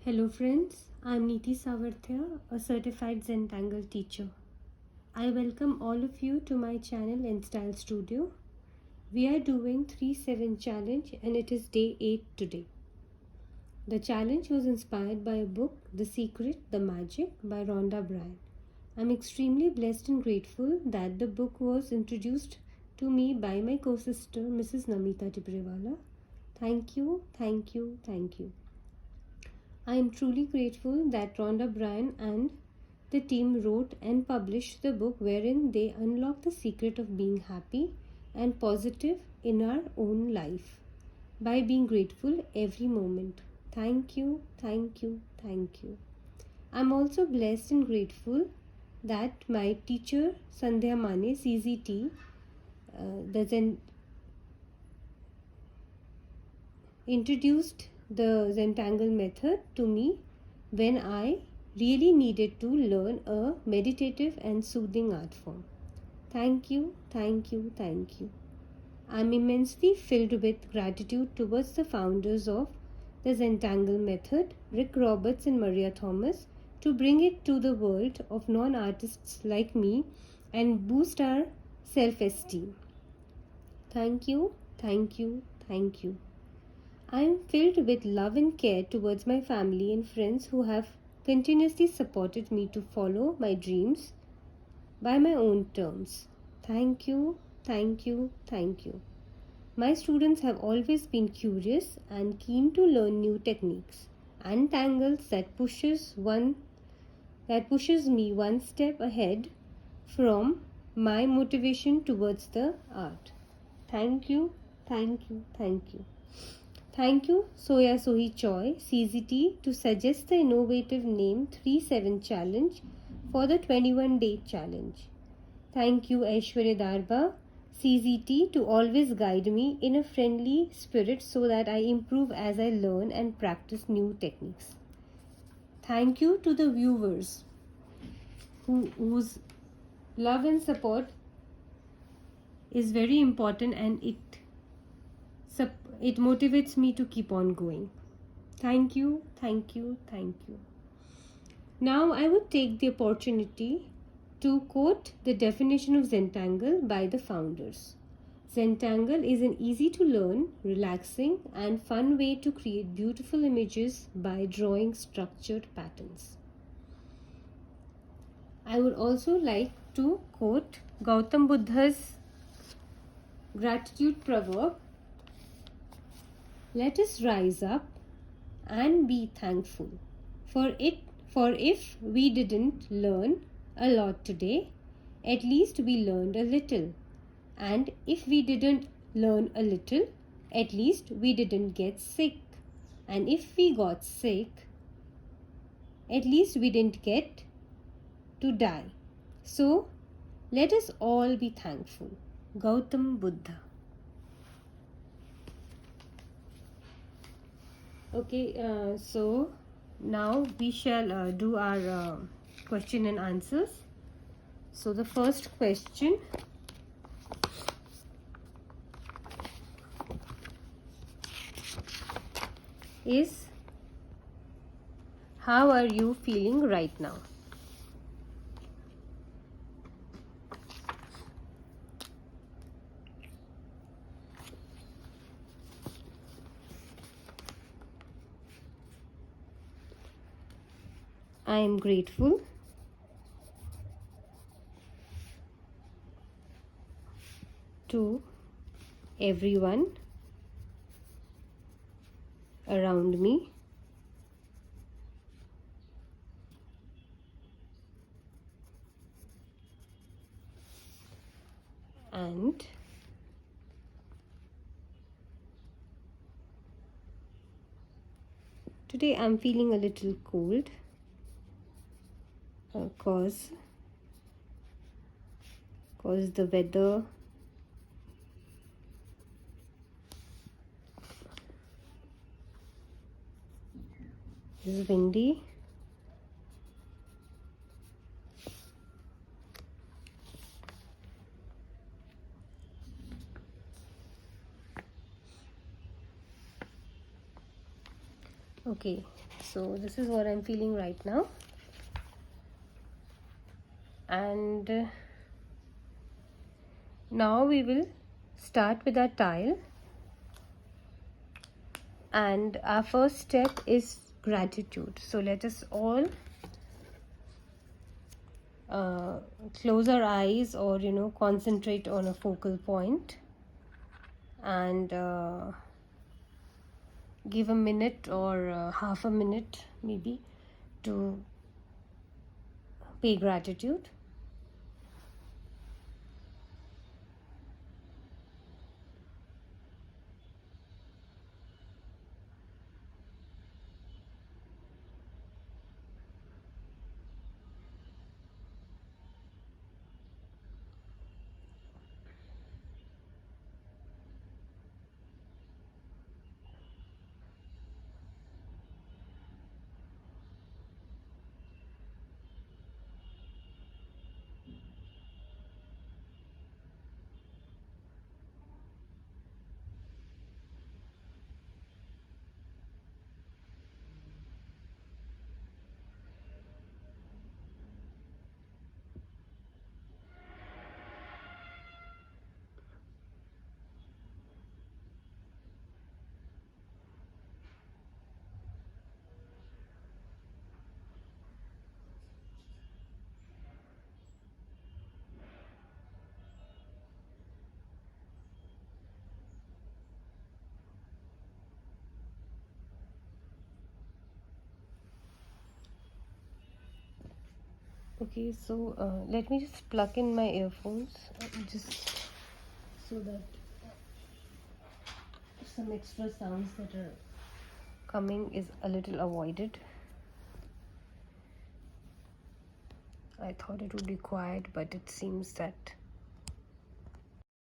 Hello friends, I am Neeti Tibrewala, a certified Zentangle teacher. I welcome all of you to my channel Instilled Studio. We are doing 3-7 challenge and it is day 8 today. The challenge was inspired by a book, The Secret, The Magic by Rhonda Byrne. I am extremely blessed and grateful that the book was introduced to me by my co-sister Mrs. Namita Tibrewala. Thank you, thank you, thank you. I am truly grateful that Rhonda Byrne and the team wrote and published the book wherein they unlock the secret of being happy and positive in our own life by being grateful every moment. Thank you, thank you, thank you. I'm also blessed and grateful that my teacher Sandhya Mane, CZT, introduced the Zentangle method to me when I really needed to learn a meditative and soothing art form. Thank you, thank you, thank you. I'm immensely filled with gratitude towards the founders of the Zentangle method, Rick Roberts and Maria Thomas, to bring it to the world of non-artists like me and boost our self-esteem. Thank you, thank you, thank you. I am filled with love and care towards my family and friends who have continuously supported me to follow my dreams by my own terms. Thank you, thank you, thank you. My students have always been curious and keen to learn new techniques and tangles that pushes me one step ahead from my motivation towards the art. Thank you, thank you, thank you. Thank you, Soya Sohee Choi, CZT, to suggest the innovative name 3-7 Challenge for the 21-day challenge. Thank you, Aishwarya Darba, CZT, to always guide me in a friendly spirit so that I improve as I learn and practice new techniques. Thank you to the viewers whose love and support is very important and it motivates me to keep on going. Thank you, thank you, thank you. Now I would take the opportunity to quote the definition of Zentangle by the founders. Zentangle is an easy to learn, relaxing and fun way to create beautiful images by drawing structured patterns. I would also like to quote Gautam Buddha's gratitude proverb. Let us rise up and be thankful. For if we didn't learn a lot today, at least we learned a little. And if we didn't learn a little, at least we didn't get sick. And if we got sick, at least we didn't get to die. So, let us all be thankful. Gautam Buddha. Okay, so now we shall do our question and answers. So the first question is, how are you feeling right now? I am grateful. To everyone around me. And today I'm feeling a little cold cause the weather is windy. Okay, so this is what I'm feeling right now. And now we will start with our tile. And our first step is gratitude. So let us all close our eyes, or concentrate on a focal point, and give a minute or half a minute maybe to pay gratitude. Okay, so let me just plug in my earphones, just so that some extra sounds that are coming is a little avoided. I thought it would be quiet, but it seems that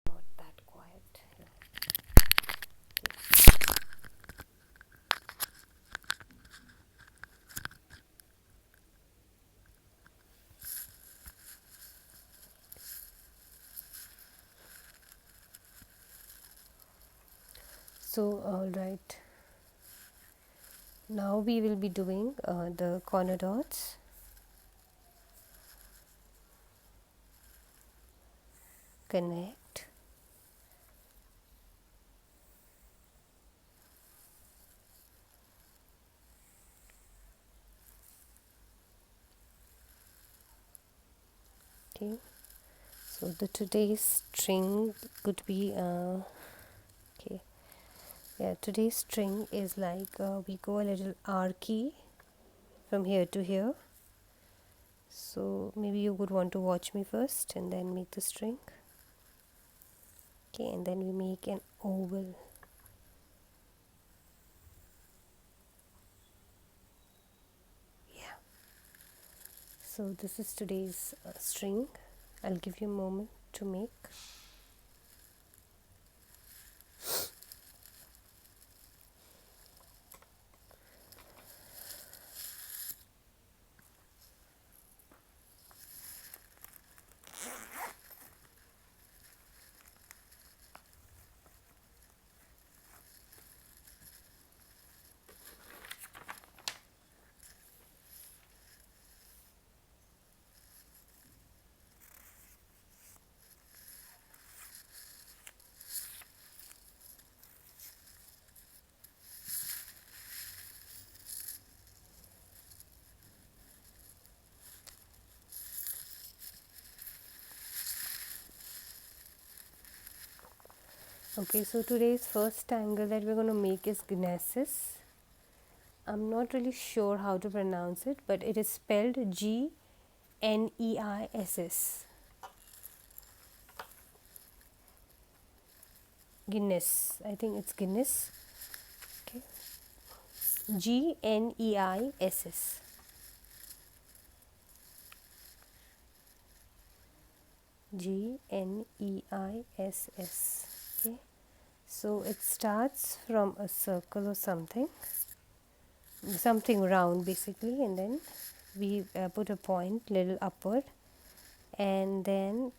not that quiet. So all right, now we will be doing the corner dots. Connect. Okay, so the today's string could be okay, yeah, today's string is like we go a little archy from here to here. So maybe you would want to watch me first and then make the string. Okay, and then we make an oval. Yeah, so this is today's string. I'll give you a moment to make. Okay, so today's first angle that we're going to make is Gnesis. I'm not really sure how to pronounce it, but it is spelled G-N-E-I-S-S. Guinness. I think it's Guinness. Okay. G-N-E-I-S-S. G-N-E-I-S-S. Okay. So it starts from a circle or something round basically, and then we put a point little upward, and then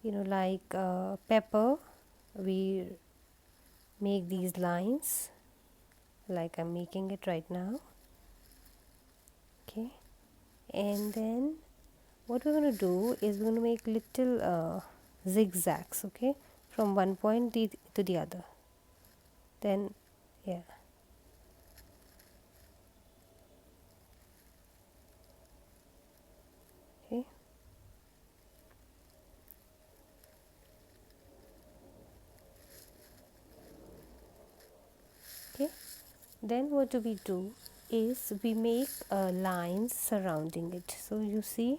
like pepper, we make these lines, like I'm making it right now. Okay, and then what we're going to do is we're going to make little zigzags, okay, from one point to the other. Then yeah, okay, okay. Then what do we do is we make lines surrounding it. So you see,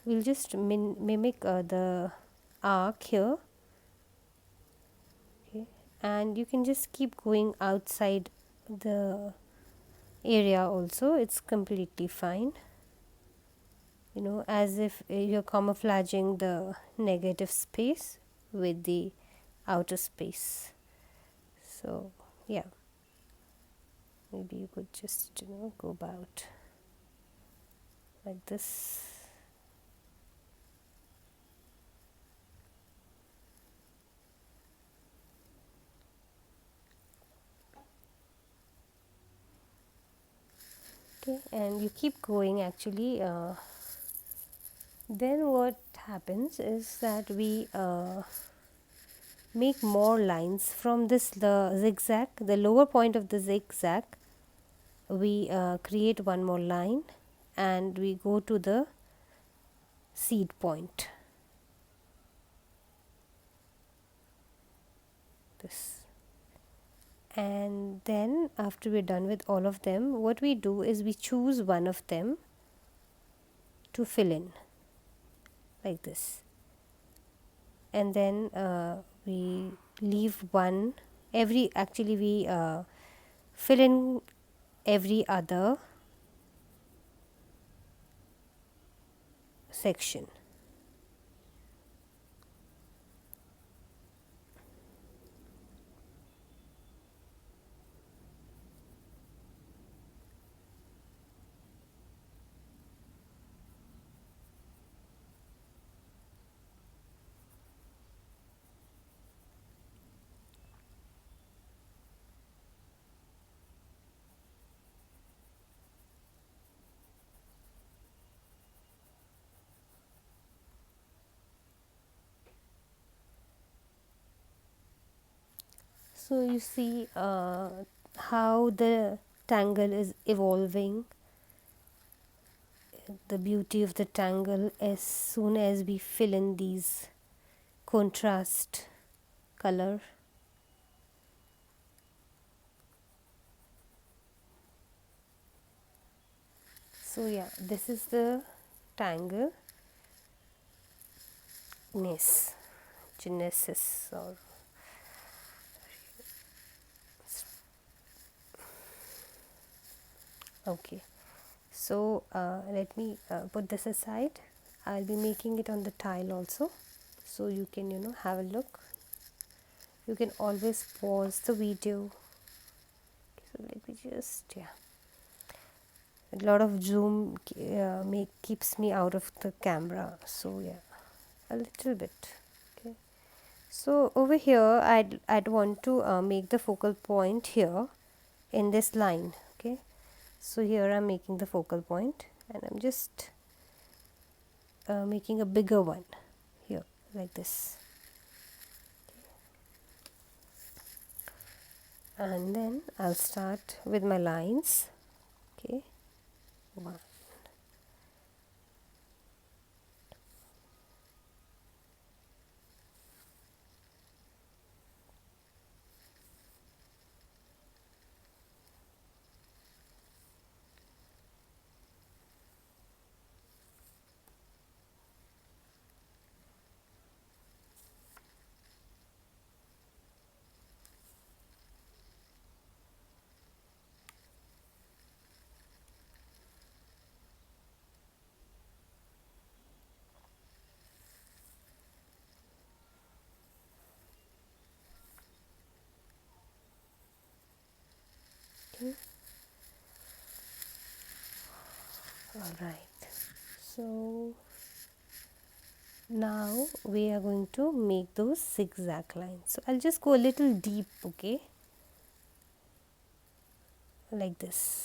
we'll just mimic the arc here, okay, and you can just keep going outside the area also, it's completely fine, you know, as if you're camouflaging the negative space with the outer space. So yeah, maybe you could just, you know, go about like this. Okay, and you keep going actually. Then what happens is that we make more lines from this, the zigzag, the lower point of the zigzag. We create one more line and we go to the seed point, this. And then after we're done with all of them, what we do is we choose one of them to fill in like this, and then we leave one every, actually we fill in every other section. So you see how the tangle is evolving, the beauty of the tangle as soon as we fill in these contrast color. So yeah, this is the tangle genesis, or okay. So let me put this aside. I'll be making it on the tile also, so you can, you know, have a look. You can always pause the video. So let me just, yeah, a lot of zoom keeps me out of the camera, so yeah, a little bit. Okay, so over here I'd want to make the focal point here in this line. Okay, so here I'm making the focal point and I'm just making a bigger one here like this, and then I'll start with my lines. Okay, one, okay. All right, so now we are going to make those zigzag lines. So I'll just go a little deep. Okay, like this.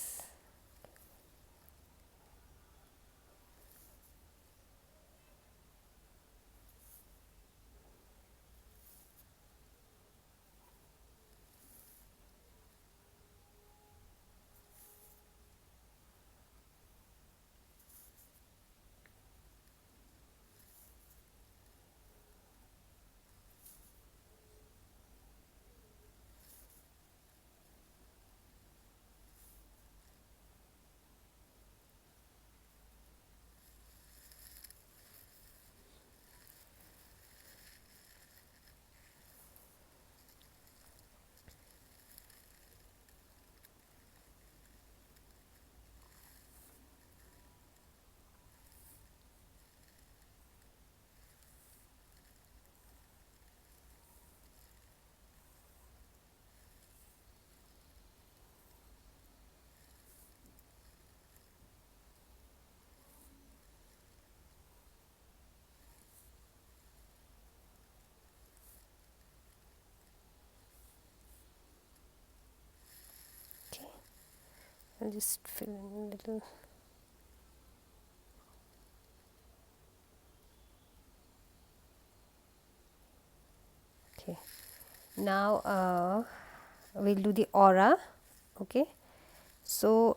Okay, I'll just fill in a little. Okay, now we'll do the aura. Okay, so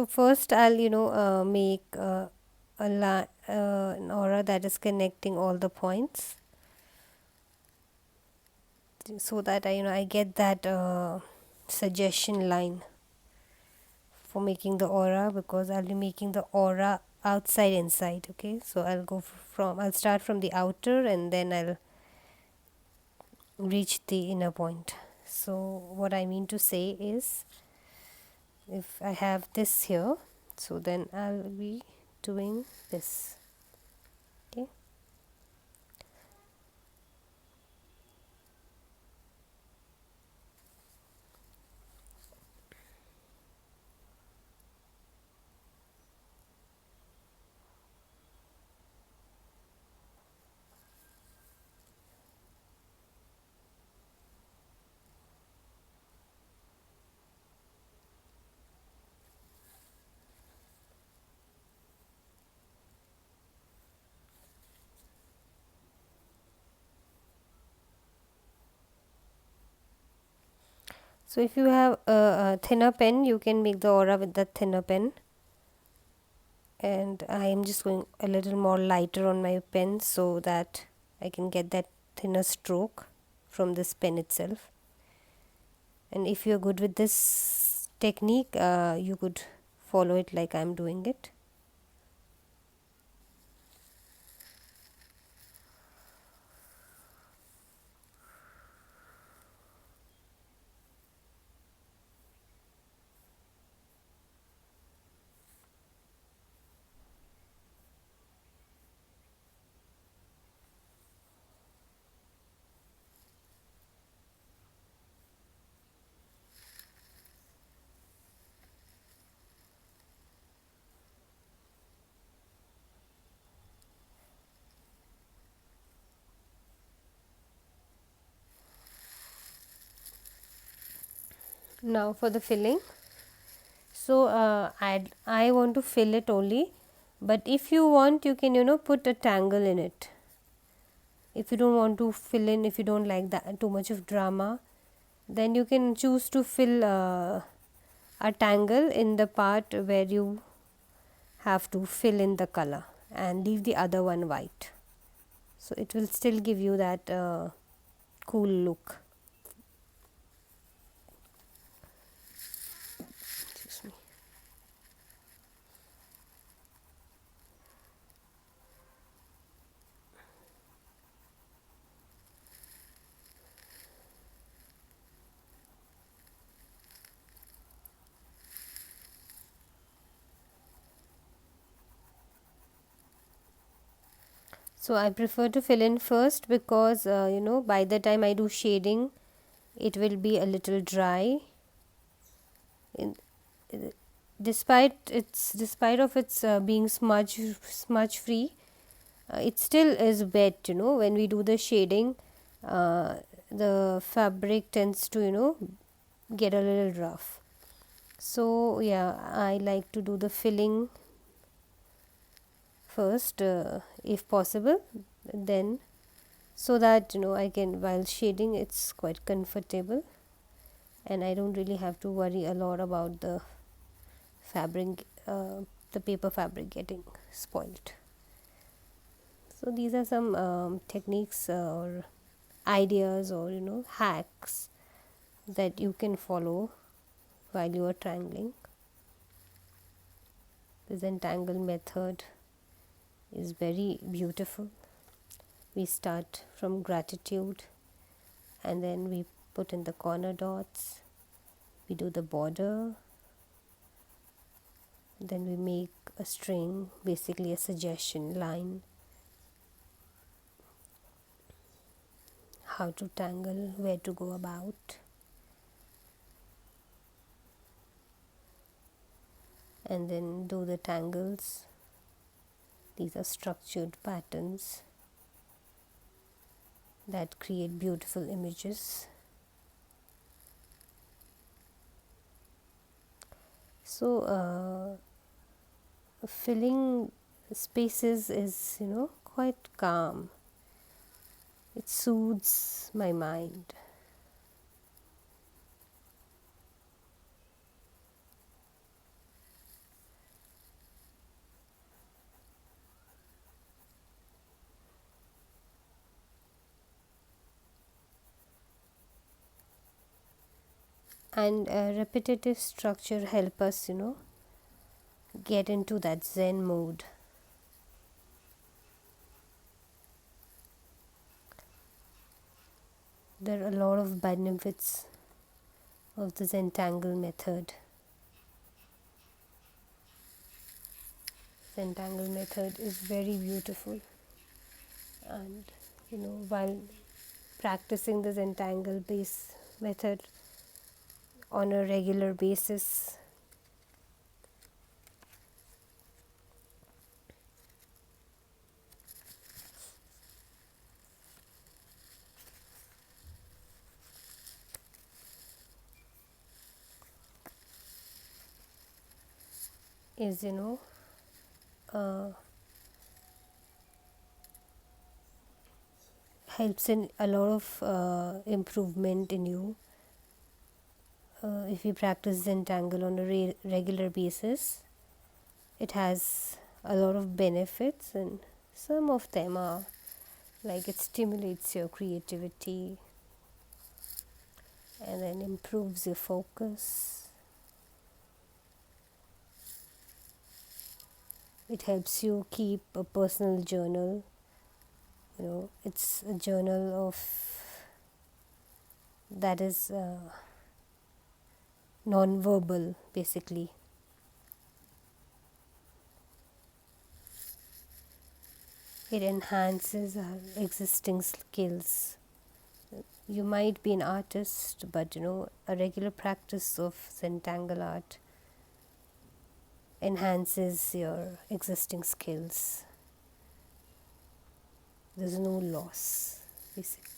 first I'll make an aura that is connecting all the points, so that I get that suggestion line for making the aura, because I'll be making the aura outside inside. Okay, so I'll start from the outer and then I'll reach the inner point. So what I mean to say is, if I have this here, so then I'll be doing this. Okay, so if you have a thinner pen, you can make the aura with that thinner pen, and I am just going a little more lighter on my pen so that I can get that thinner stroke from this pen itself. And if you're good with this technique, you could follow it like I'm doing it. Now for the filling, so I want to fill it only, but if you want, you can put a tangle in it. If you don't want to fill in, if you don't like that too much of drama, then you can choose to fill a tangle in the part where you have to fill in the color and leave the other one white, so it will still give you that cool look. Excuse me. So I prefer to fill in first, because by the time I do shading, it will be a little dry, in, despite of its being smudge free, it still is wet. When we do the shading, uh, the fabric tends to get a little rough. So yeah, I like to do the filling first, if possible, then, so that I can, while shading, it's quite comfortable, and I don't really have to worry a lot about fabric the paper fabric getting spoiled. So these are some techniques or ideas, or hacks that you can follow while you are tangling. This entangle method is very beautiful. We start from gratitude, and then we put in the corner dots, we do the border, then we make a string, basically a suggestion line, how to tangle, where to go about, and then do the tangles. These are structured patterns that create beautiful images. So filling spaces is quite calm. It soothes my mind. And repetitive structure help us get into that zen mode. There are a lot of benefits of the Zentangle method. Zentangle method is very beautiful, and while practicing the Zentangle base method on a regular basis, is uh, helps in a lot of improvement in you. If you practice Zentangle on a regular basis, it has a lot of benefits, and some of them are like it stimulates your creativity, and then improves your focus. It helps you keep a personal journal. It's a journal of that is non-verbal, basically. It enhances our existing skills. You might be an artist, but a regular practice of Zentangle art enhances your existing skills. There's no loss, basically.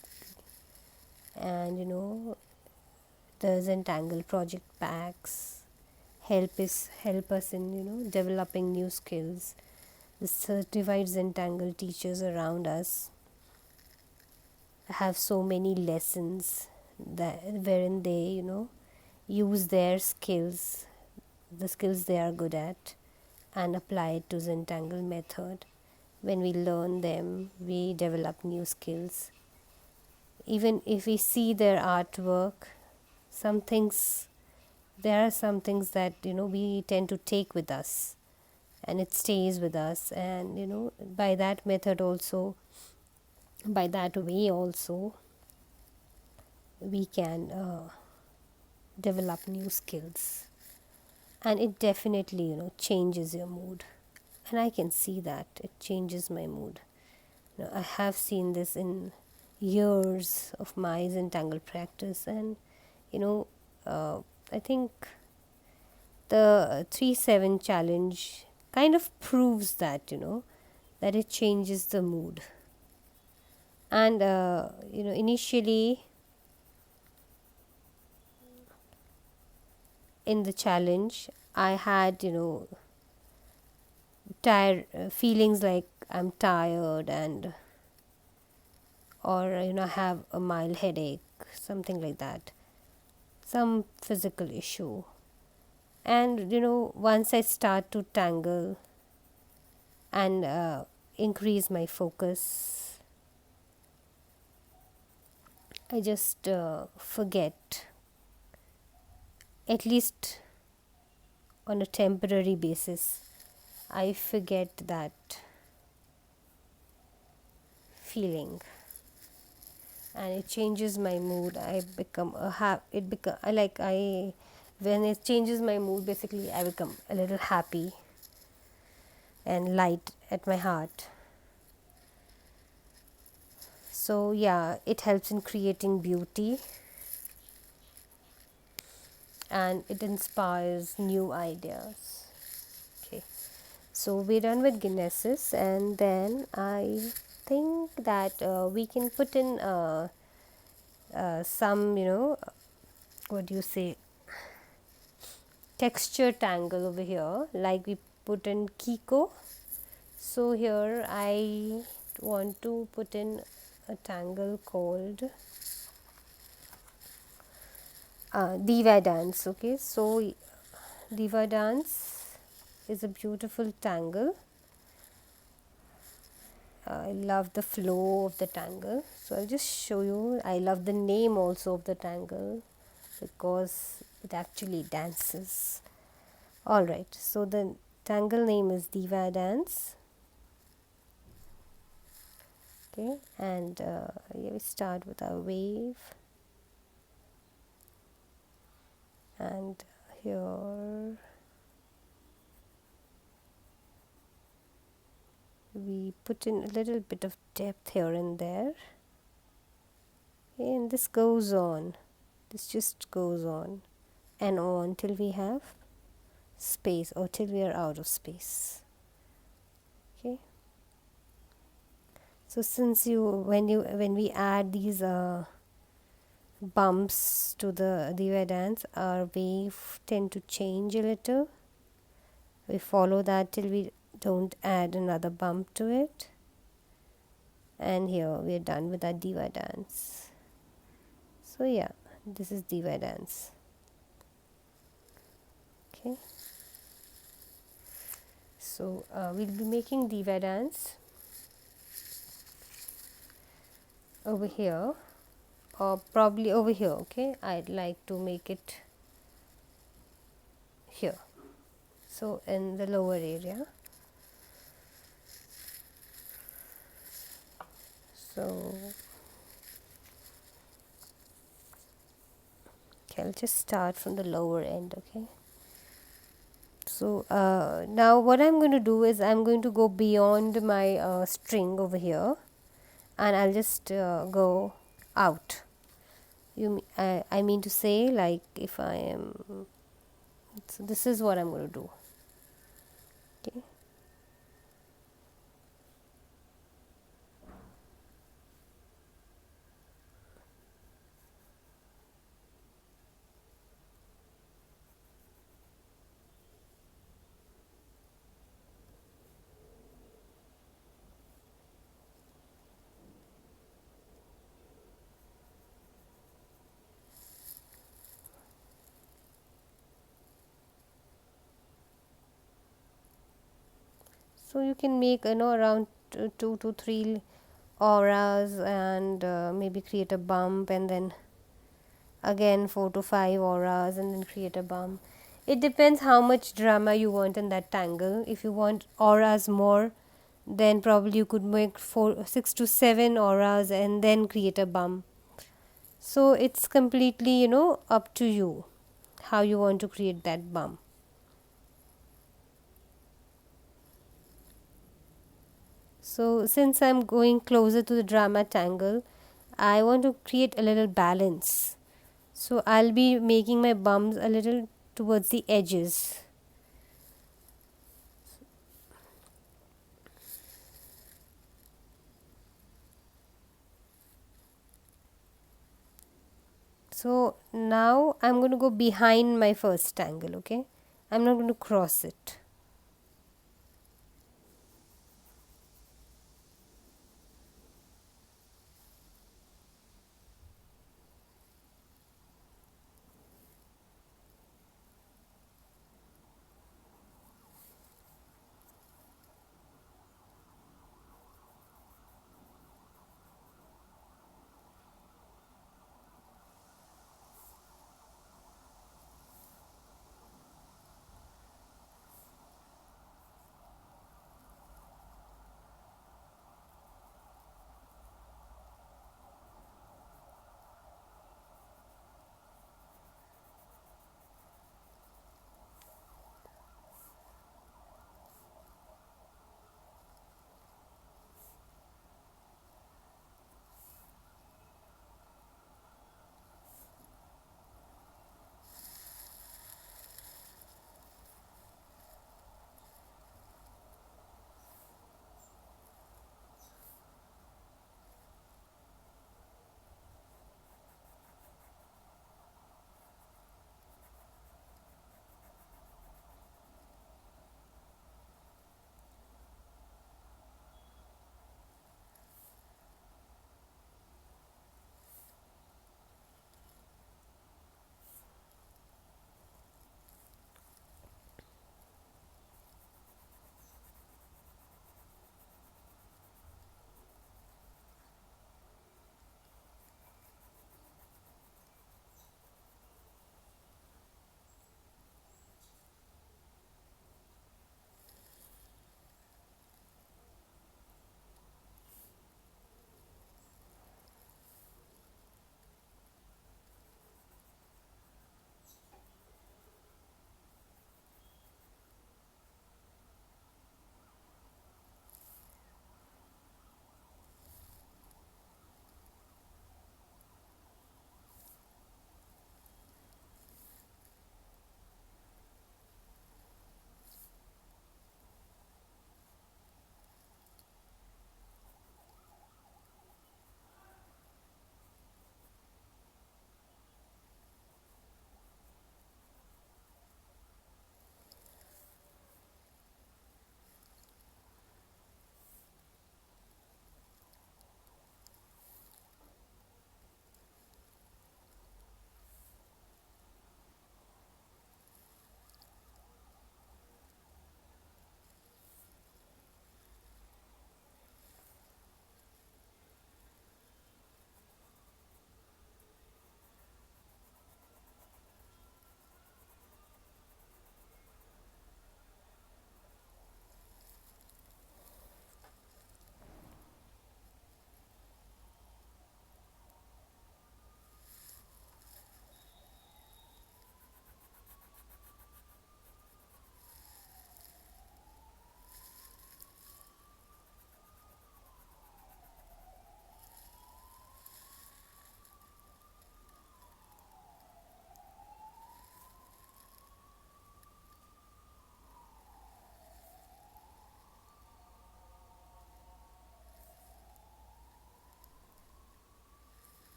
And the Zentangle project packs help us in developing new skills. The certified Zentangle teachers around us have so many lessons that wherein they use their skills, the skills they are good at, and apply it to Zentangle method. When we learn them, we develop new skills. Even if we see their artwork, there are some things that we tend to take with us, and it stays with us, and by that method also, by that way also, we can develop new skills, and it definitely changes your mood. And I can see that it changes my mood. I have seen this in years of my Zentangle practice, and I think the 3-7 challenge kind of proves that, that it changes the mood. And initially in the challenge I had, tired feelings like I'm tired, and or have a mild headache, something like that, some physical issue. And once I start to tangle and increase my focus, I just forget, at least on a temporary basis, I forget that feeling, and it changes my mood. I become it become I like I when it changes my mood, basically I become a little happy and light at my heart. So yeah, it helps in creating beauty, and it inspires new ideas. Okay, so we're done with Guinnesses, and then I think that we can put in some, what do you say, texture tangle over here, like we put in Kiko. So here I want to put in a tangle called Diva Dance. Okay, so Diva Dance is a beautiful tangle. I love the flow of the tangle. So I'll just show you. I love the name also of the tangle because it actually dances. Alright, so the tangle name is Diva Dance. Okay, and here we start with our wave, and here we put in a little bit of depth here and there. Okay, and this goes on, this just goes on and on till we have space, or till we are out of space. Okay, so since when we add these bumps to the Diva Dance, our wave tend to change a little. We follow that till we don't add another bump to it, and here we are done with our Diva Dance. So yeah, this is Diva Dance. Okay, so we'll be making Diva Dance over here, or probably over here. Okay, I'd like to make it here, so in the lower area. So okay, I'll just start from the lower end. Okay, so now what I'm going to do is I'm going to go beyond my string over here, and I'll just go out. I mean to say, like, if I am, so this is what I'm going to do. Okay, so you can make around 2 to 3 auras, and maybe create a bump, and then again 4 to 5 auras, and then create a bump. It depends how much drama you want in that tangle. If you want auras more, then probably you could make 6 to 7 auras and then create a bump. So it's completely up to you how you want to create that bump. So since I'm going closer to the drama tangle, I want to create a little balance. So I'll be making my bumps a little towards the edges. So now I'm going to go behind my first angle, okay? I'm not going to cross it.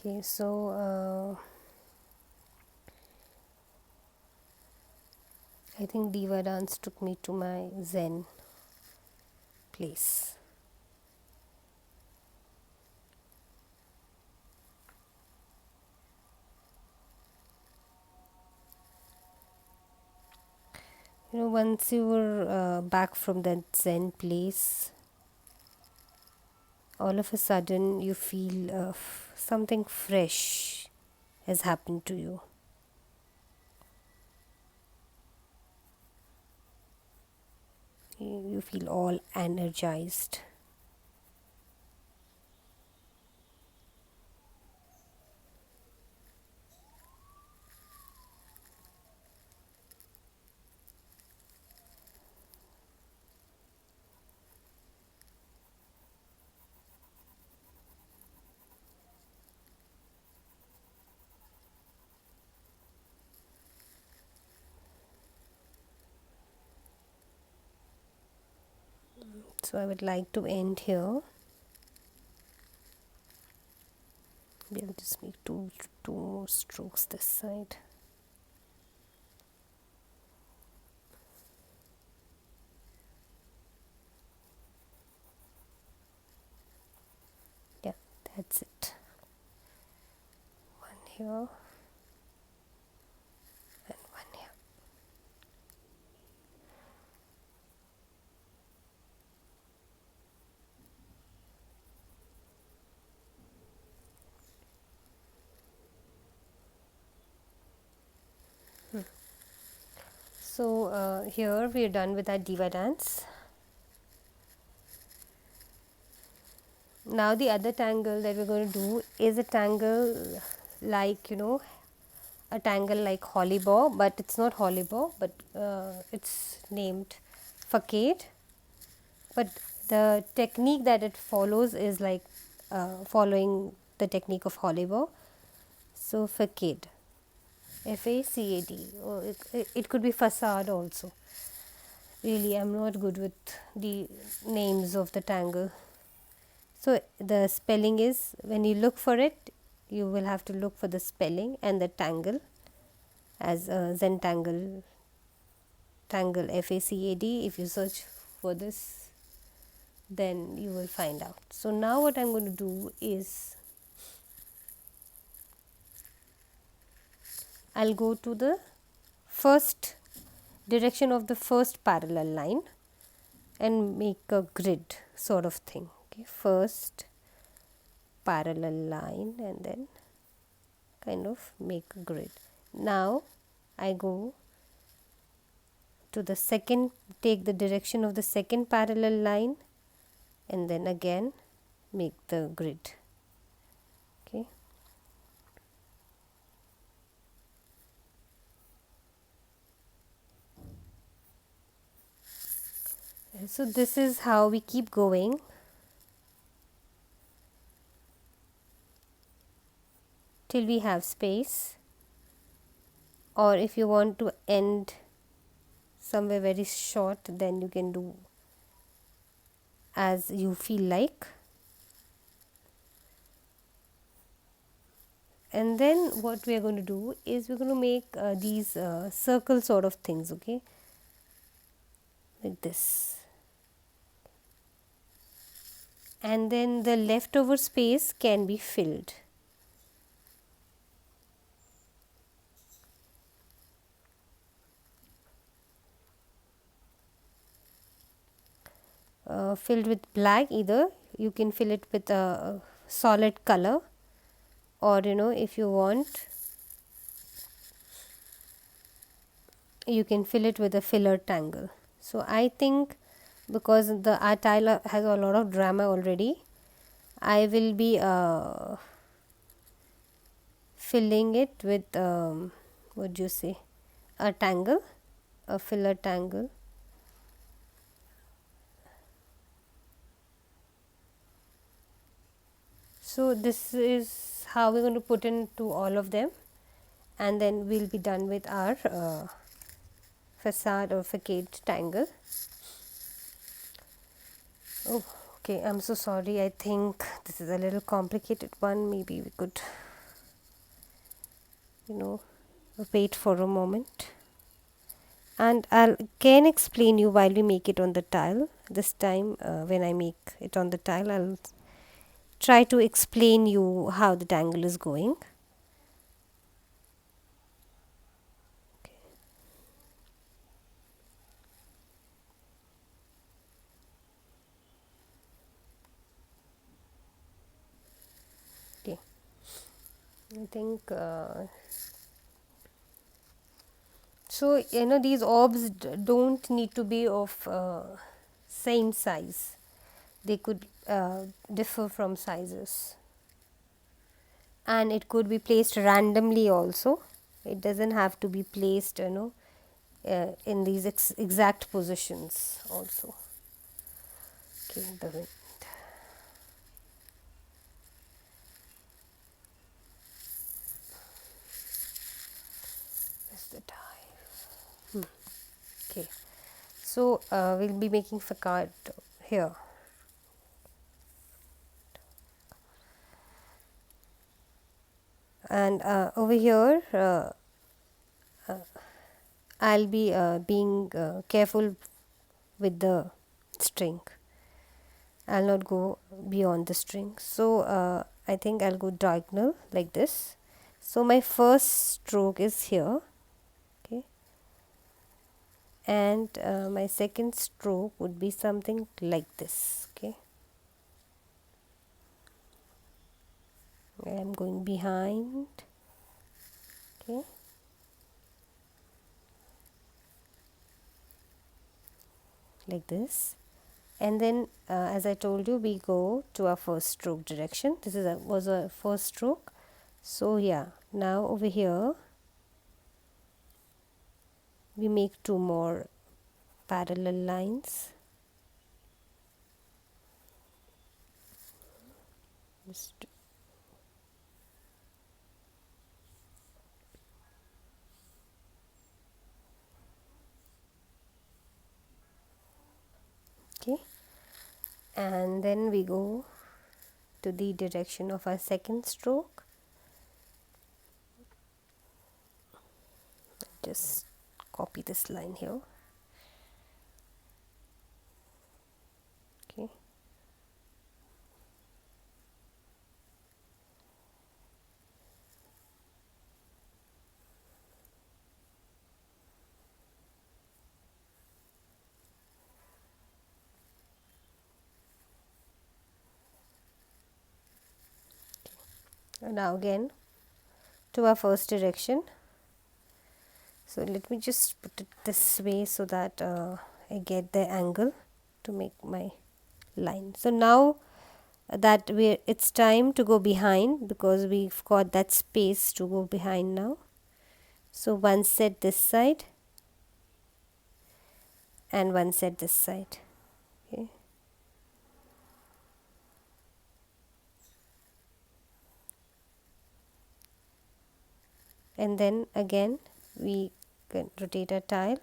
Okay, so I think Diva dance took me to my Zen place. Once you were back from that Zen place, all of a sudden you feel something fresh has happened to you. You feel all energized. So I would like to end here. We'll just make two more strokes this side. Yeah, that's it. One here and one here. So here we are done with our diva dance. Now the other tangle that we're going to do is a tangle like a tangle like hollybaw, but it's not hollybaw, but it's named facade. But the technique that it follows is like following the technique of hollybaw. So facade, FACAD, or it could be facade also. Really, I'm not good with the names of the tangle. So the spelling is, when you look for it, you will have to look for the spelling and the tangle as Zentangle tangle, FACAD. If you search for this, then you will find out. So now what I'm going to do is I'll go to the first direction of the first parallel line and make a grid sort of thing. Okay, first parallel line and then kind of make a grid. Now I go to the second, take the direction of the second parallel line and then again make the grid. Okay. So this is how we keep going. Till we have space, or if you want to end somewhere very short, then you can do as you feel like. And then what we are going to do is we're going to make these circle sort of things, okay, like this. And then the leftover space can be filled. Filled with black, either you can fill it with a solid color, or if you want, you can fill it with a filler tangle. So I think because the art tile has a lot of drama already, I will be filling it with what do you say, a tangle, a filler tangle. So this is how we're going to put into all of them, and then we'll be done with our facade or facade tangle. Oh, okay, I'm so sorry. I think this is a little complicated one. Maybe we could wait for a moment. And I'll again explain you while we make it on the tile. This time when I make it on the tile, I'll try to explain you how the tangle is going. Okay, I think so. These orbs don't need to be of same size. They could differ from sizes, and it could be placed randomly also. It doesn't have to be placed, in these exact positions also. Okay, the wind. Where's the die? Okay, so we'll be making facade here. And over here I'll be being careful with the string. I'll not go beyond the string. So I think I'll go diagonal like this. So my first stroke is here, okay, and my second stroke would be something like this, okay. I'm going behind, okay, like this, and then as I told you, we go to our first stroke direction. This is was a first stroke. So yeah, now over here we make two more parallel lines. Just okay, and then we go to the direction of our second stroke. Just copy this line here, okay. And now again to our first direction. So let me just put it this way so that I get the angle to make my line. So now that it's time to go behind, because we've got that space to go behind now. So one set this side and one set this side, okay. And then again we can rotate our tile.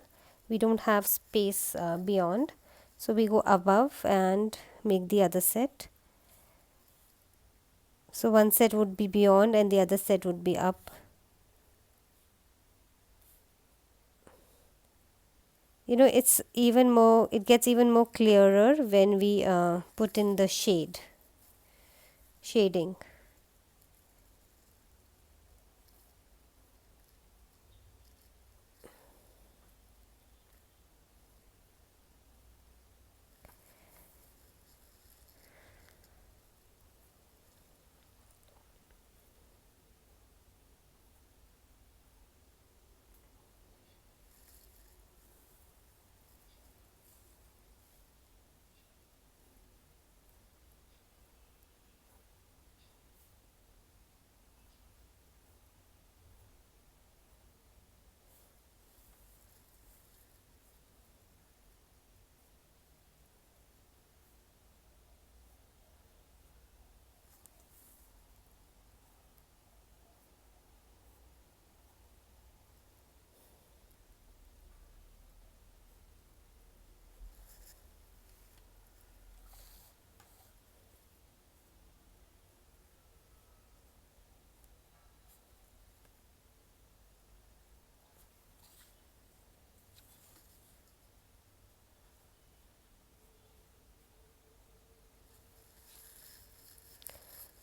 We don't have space beyond, so we go above and make the other set. So one set would be beyond and the other set would be up. It's even more, it gets even more clearer when we put in the shading.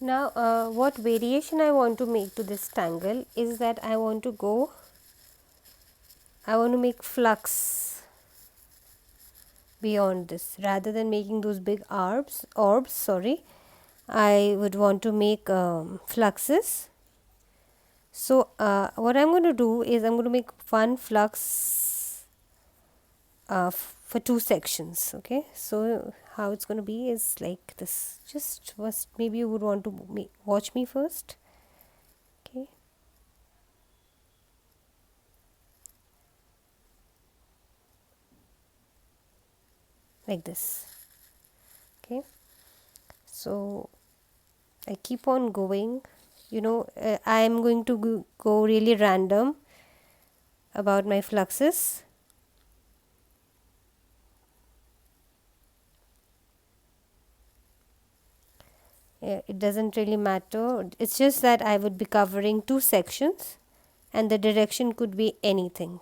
Now what variation I want to make to this tangle is that I want to make flux beyond this. Rather than making those big orbs, sorry, I would want to make fluxes. So what I'm going to do is I'm going to make one flux for two sections. Okay, so how it's going to be is like this. Just first, maybe you would want to watch me first. Okay, like this. Okay, so I keep on going. I am going to go really random about my fluxes. It doesn't really matter. It's just that I would be covering two sections and the direction could be anything.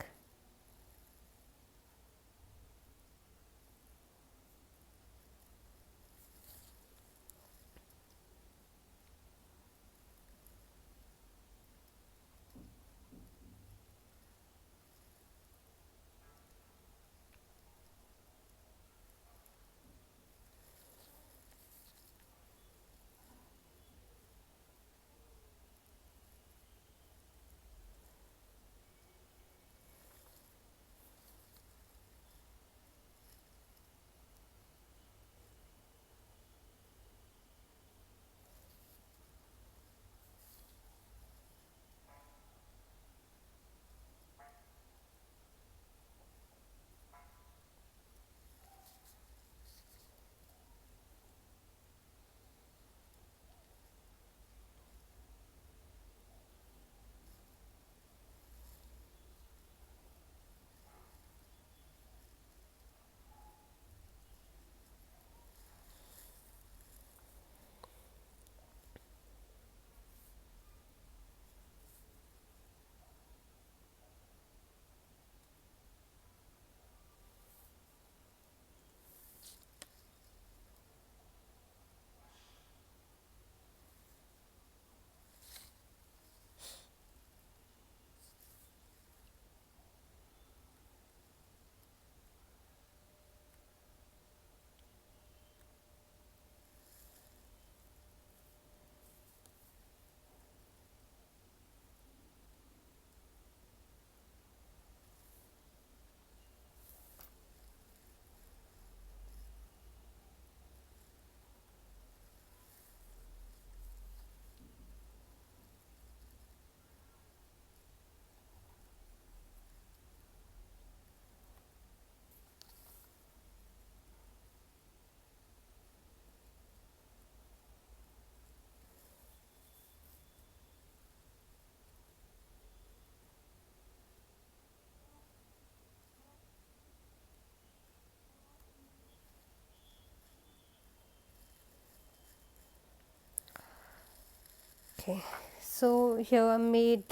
Okay, so here I made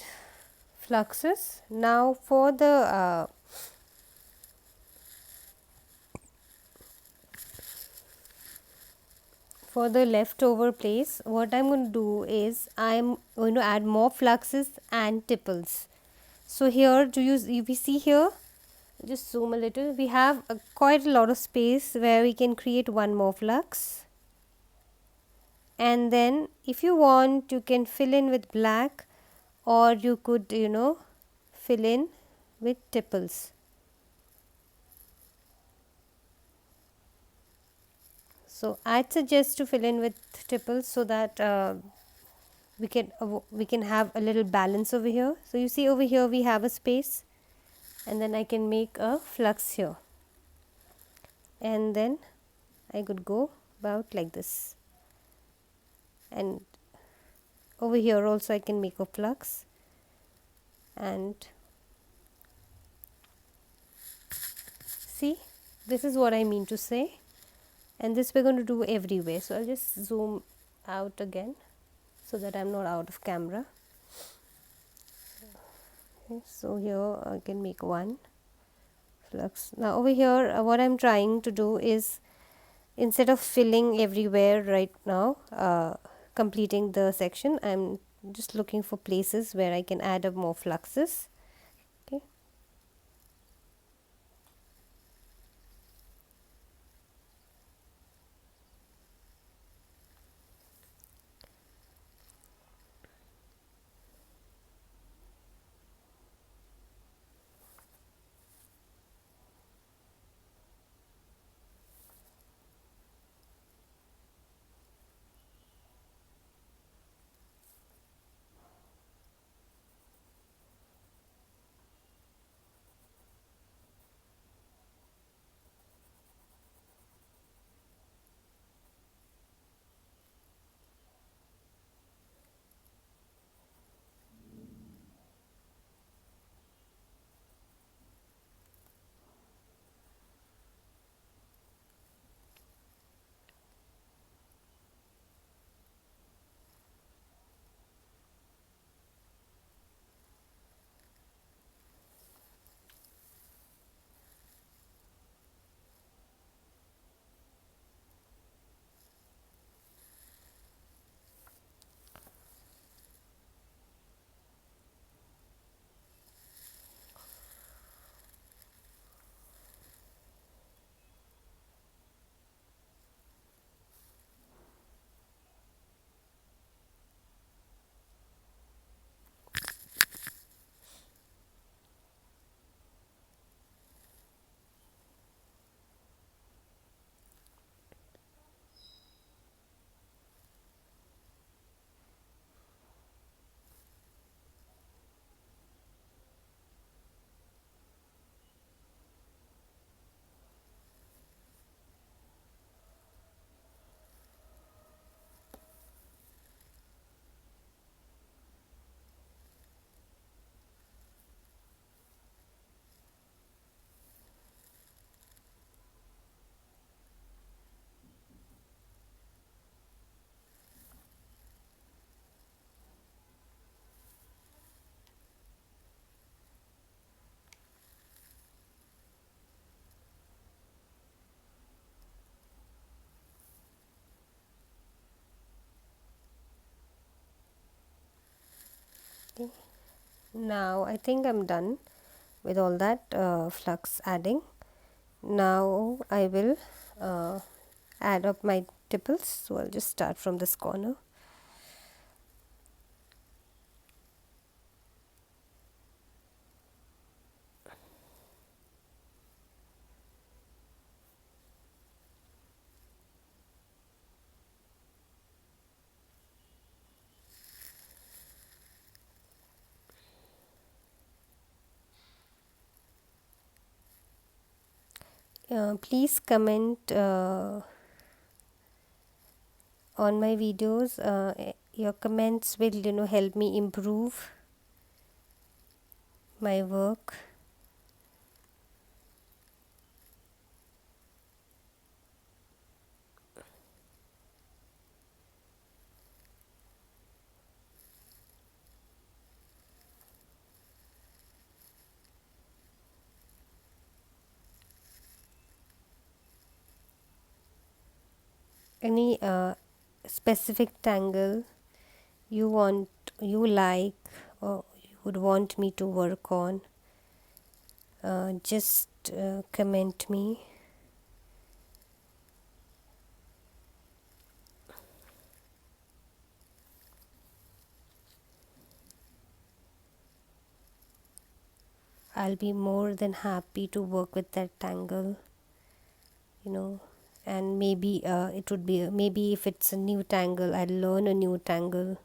fluxes. Now for the leftover place, what I'm going to do is I'm going to add more fluxes and tipples. So here, we see here, just zoom a little, we have quite a lot of space where we can create one more flux. And then if you want, you can fill in with black, or you could fill in with tipples. So I'd suggest to fill in with tipples so that we can have a little balance over here. So you see over here we have a space, and then I can make a flux here, and then I could go about like this, and over here also I can make a flux, and see, this is what I mean to say. And this we're going to do everywhere. So I'll just zoom out again so that I'm not out of camera. Okay, so here I can make one flux. Now over here what I'm trying to do is, instead of filling everywhere right now, completing the section. I'm just looking for places where I can add up more fluxes. Okay. Okay. Now I think I'm done with all that flux adding. Now I will add up my tipples. So I'll just start from this corner. Please comment on my videos. Your comments will help me improve my work. Any specific tangle you like or you would want me to work on, just comment me. I'll be more than happy to work with that tangle, and maybe it would be maybe if it's a new tangle, I'll learn a new tangle.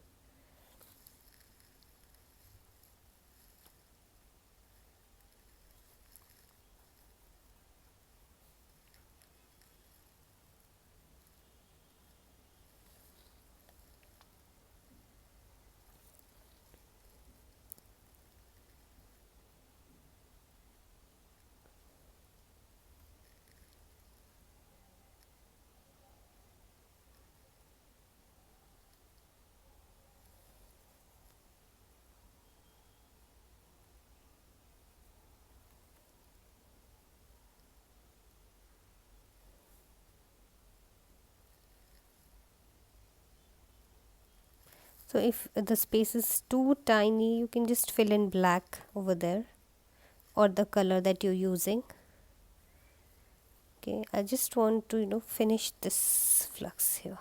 So if the space is too tiny, you can just fill in black over there, or the color that you're using. Okay, I just want to finish this flux here.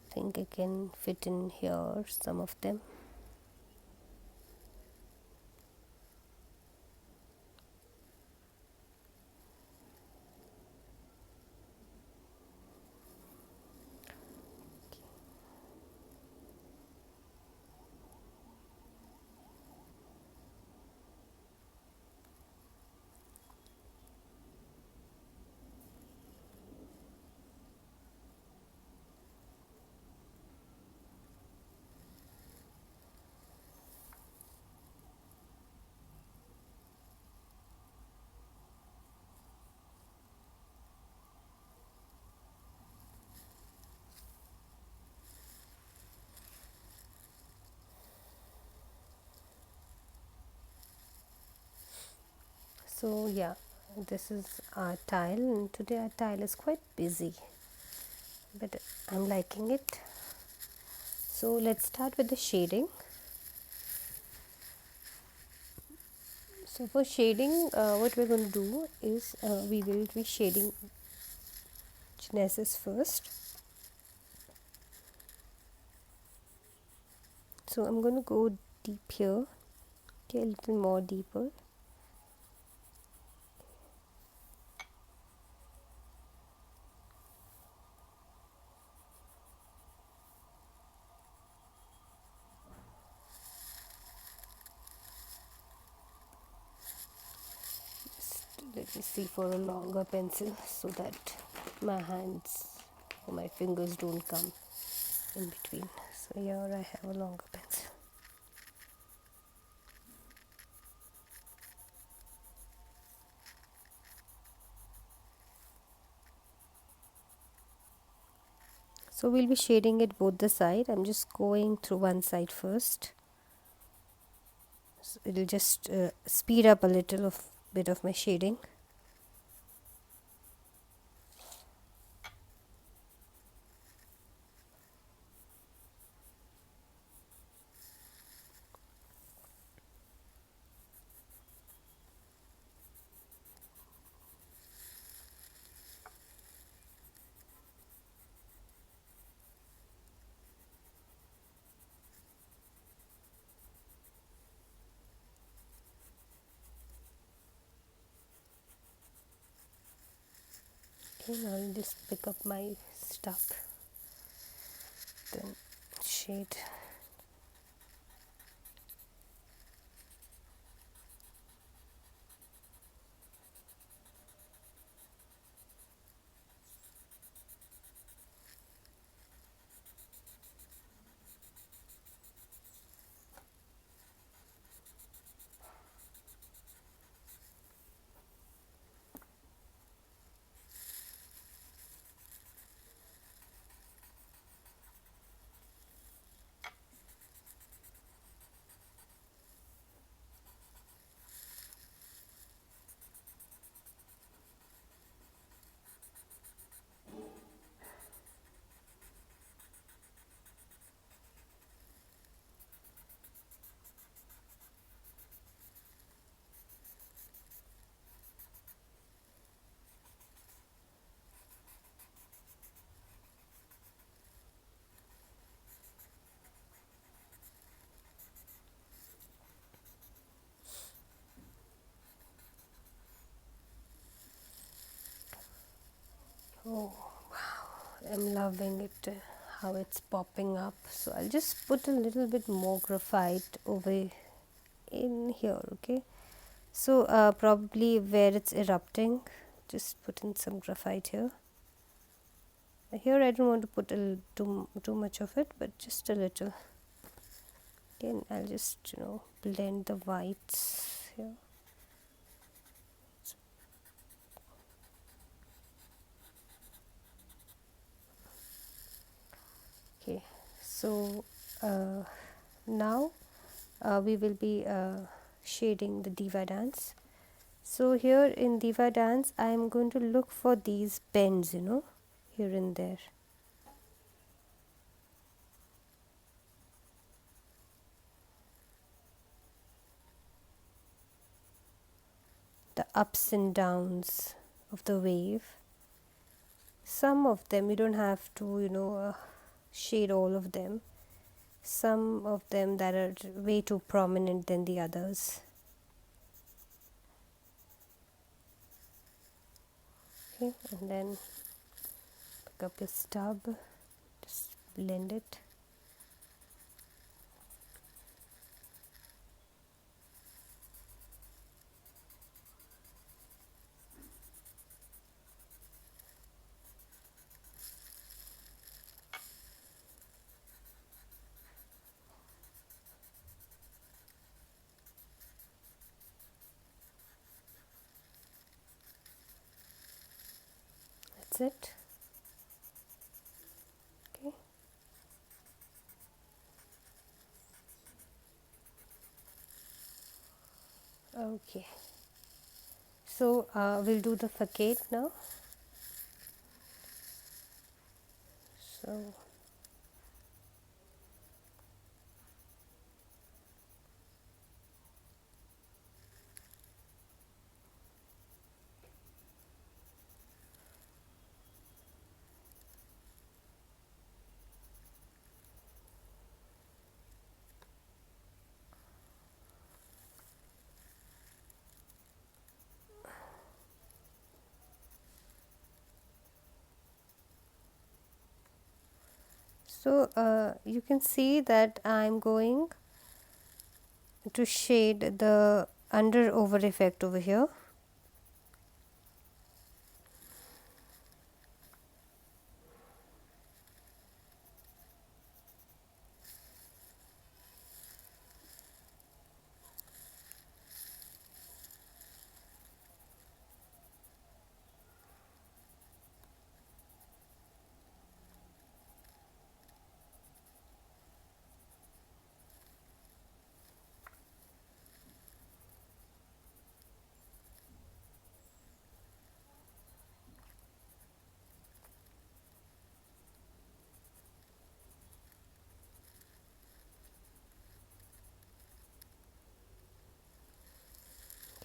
I think I can fit in here some of them. So yeah, this is our tile, and today our tile is quite busy, but I'm liking it. So let's start with the shading. So for shading, what we're going to do is we will be shading Genesis first. So I'm going to go deep here, okay, a little more deeper. let me see for a longer pencil so that my hands or my fingers don't come in between. So here I have a longer pencil. So we'll be shading it both the side. I'm just going through one side first. So it'll just speed up a little of bit of my shading. Okay, now I'll just pick up my stuff, then shade. Oh wow, I'm loving it, how it's popping up. So I'll just put a little bit more graphite over in here. Okay, so probably where it's erupting, just put in some graphite here. Here I don't want to put too much of it, but just a little. Again, I'll just blend the whites here. Okay, so now we will be shading the diva dance. So here in diva dance I am going to look for these bends, here and there. The ups and downs of the wave. Some of them you don't have to shade all of them. Some of them that are way too prominent than the others. Okay, and then pick up your stub, just blend it. That's it. Okay. Okay. So we'll do the facade now. So you can see that I'm going to shade the under over effect over here.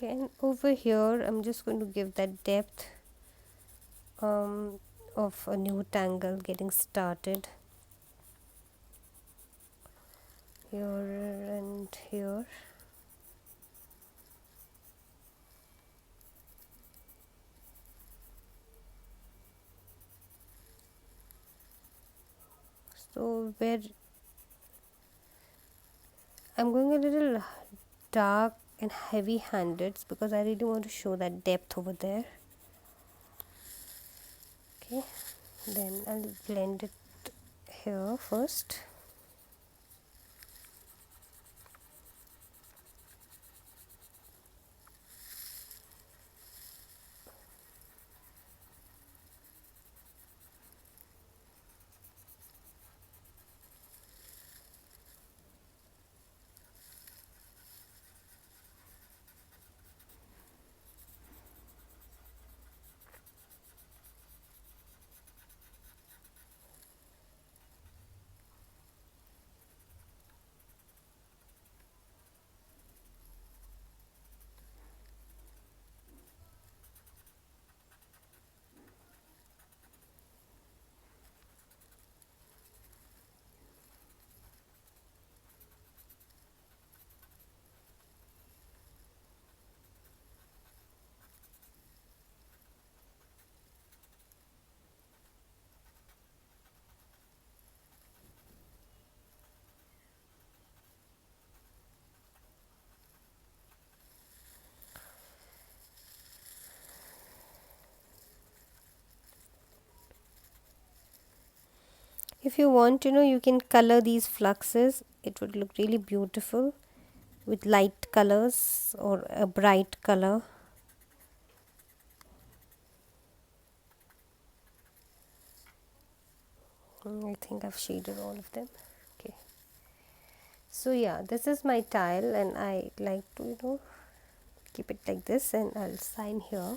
Okay, and over here I'm just going to give that depth of a new tangle getting started here and here. So where I'm going a little dark and heavy handed because I really want to show that depth over there. Okay, then I'll blend it here first. If you want, you can color these fluxes. It would look really beautiful with light colors or a bright color. I think I've shaded all of them. Okay. So yeah, this is my tile and I like to, keep it like this, and I'll sign here.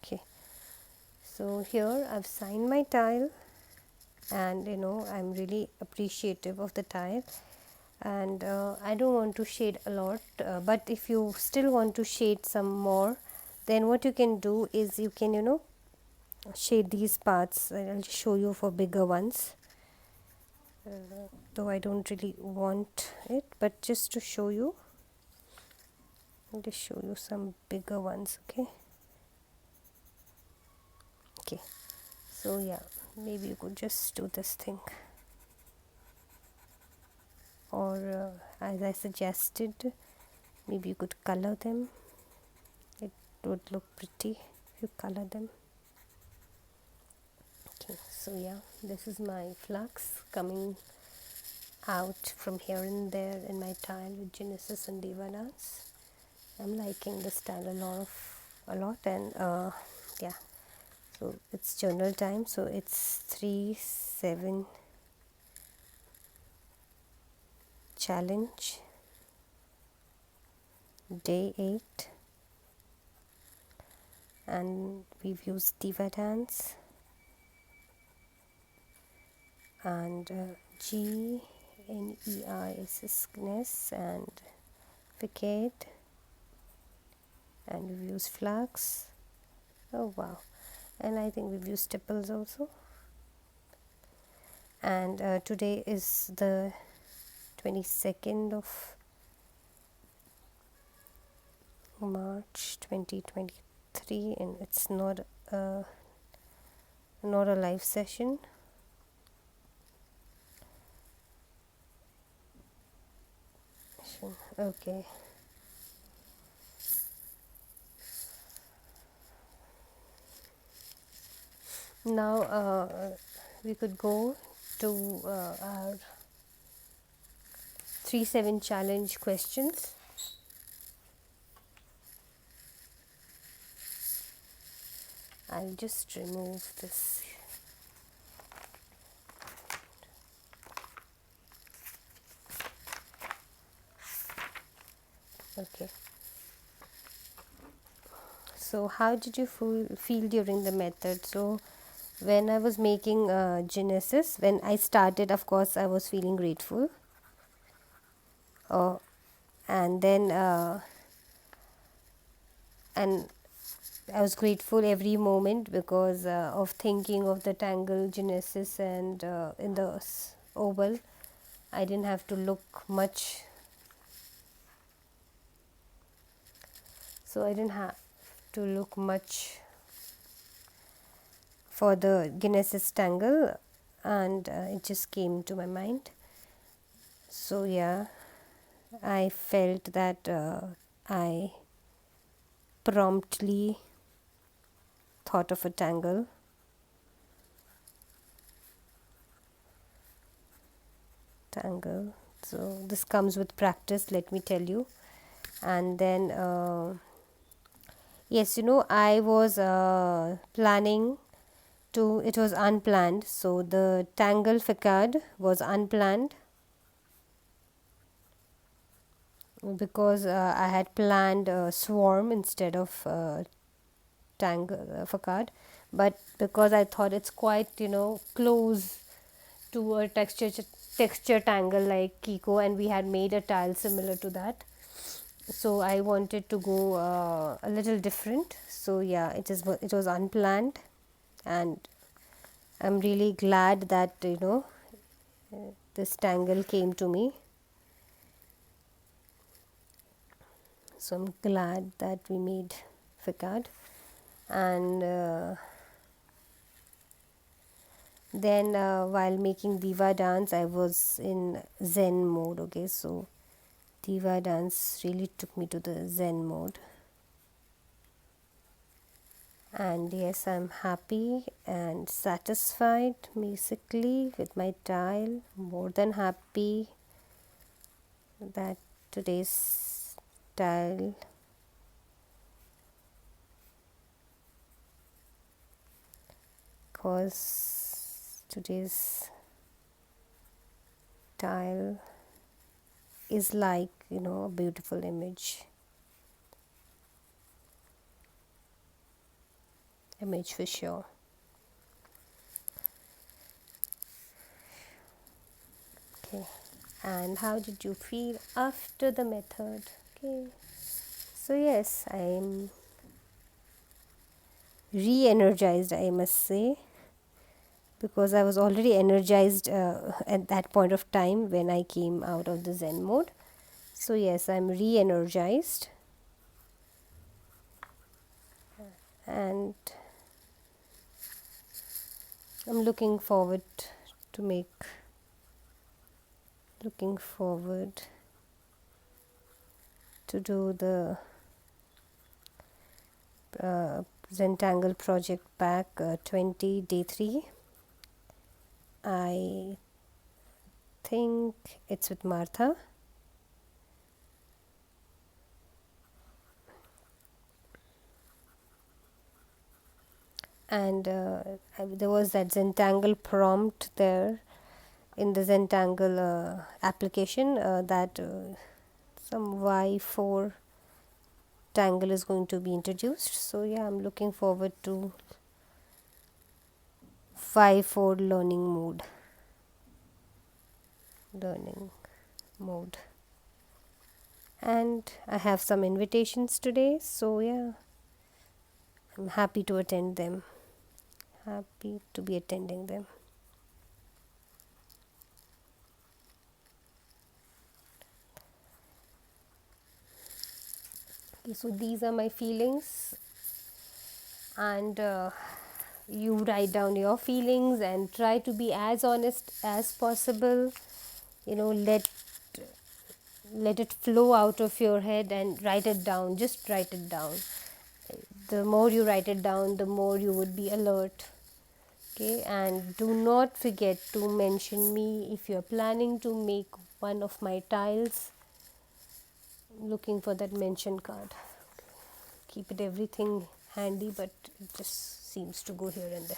Okay. So here I've signed my tile, and I'm really appreciative of the tile, and I don't want to shade a lot, but if you still want to shade some more, then what you can do is you can shade these parts. I'll just show you for bigger ones, though I don't really want it, but just to show you, I'll just show you some bigger ones. Okay, so yeah, maybe you could just do this thing, or as I suggested, maybe you could color them. It would look pretty if you color them. Okay, so yeah, this is my flux coming out from here and there in my tile with Genesis and Devanas. I'm liking this style a lot, and yeah, so it's journal time. So it's 3-7 challenge, day 8, and we've used diva dance and G, Neiss and Facade, and we've used flux. Oh wow, and I think we've used stipples also. And today is the 22nd of March 2023, and it's not a live session. Okay, now we could go to our 3-7 challenge questions. I'll just remove this. Okay, so how did you feel during the method? So when I was making Genesis, when I started, of course, I was feeling grateful. Oh, and then and I was grateful every moment because of thinking of the tangle Genesis, and in the oval, I didn't have to look much. So I didn't have to look much for the Genesis tangle, and it just came to my mind. So yeah, I felt that I promptly thought of a tangle. So this comes with practice, let me tell you. And then yes, I was planning to, it was unplanned, so the tangle facade was unplanned because I had planned a swarm instead of tangle facade, but because I thought it's quite close to a texture tangle like Kiko, and we had made a tile similar to that, so I wanted to go a little different. So yeah, it was unplanned, and I'm really glad that this tangle came to me. So I'm glad that we made facade. And then while making diva dance, I was in zen mode. Okay, so diva dance really took me to the zen mode. And yes, I'm happy and satisfied basically with my tile, more than happy that today's tile today's tile is like a beautiful image for sure. Okay, and how did you feel after the method? Okay, so yes, I'm re-energized, I must say, because I was already energized at that point of time when I came out of the zen mode. So yes, I'm re-energized, and I'm looking forward to do the Zentangle project pack 20 day 3. I think it's with Martha. And there was that Zentangle prompt there in the Zentangle application that some Y4 tangle is going to be introduced. So yeah, I'm looking forward to Y4 learning mode. And I have some invitations today, so yeah, I'm happy to attend them. Happy to be attending them. Okay, so these are my feelings, and you write down your feelings and try to be as honest as possible. Let it flow out of your head and write it down. Just write it down. The more you write it down, the more you would be alert. Okay, and do not forget to mention me if you're planning to make one of my tiles. Looking for that mention card. Keep it everything handy, but it just seems to go here and there.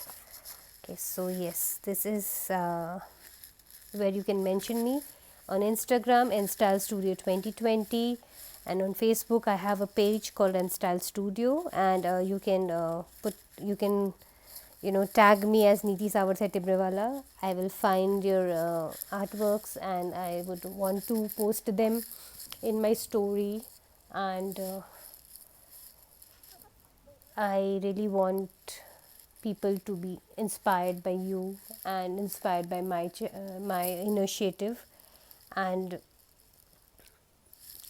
Okay, so yes, this is where you can mention me on Instagram, Instyle Studio 2020, and on Facebook I have a page called Instyle Studio, and you can tag me as Neeti Tibrewala. I will find your artworks and I would want to post them in my story. And I really want people to be inspired by you and inspired by my initiative. And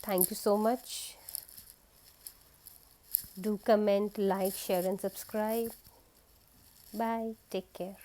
thank you so much. Do comment, like, share, and subscribe. Bye. Take care.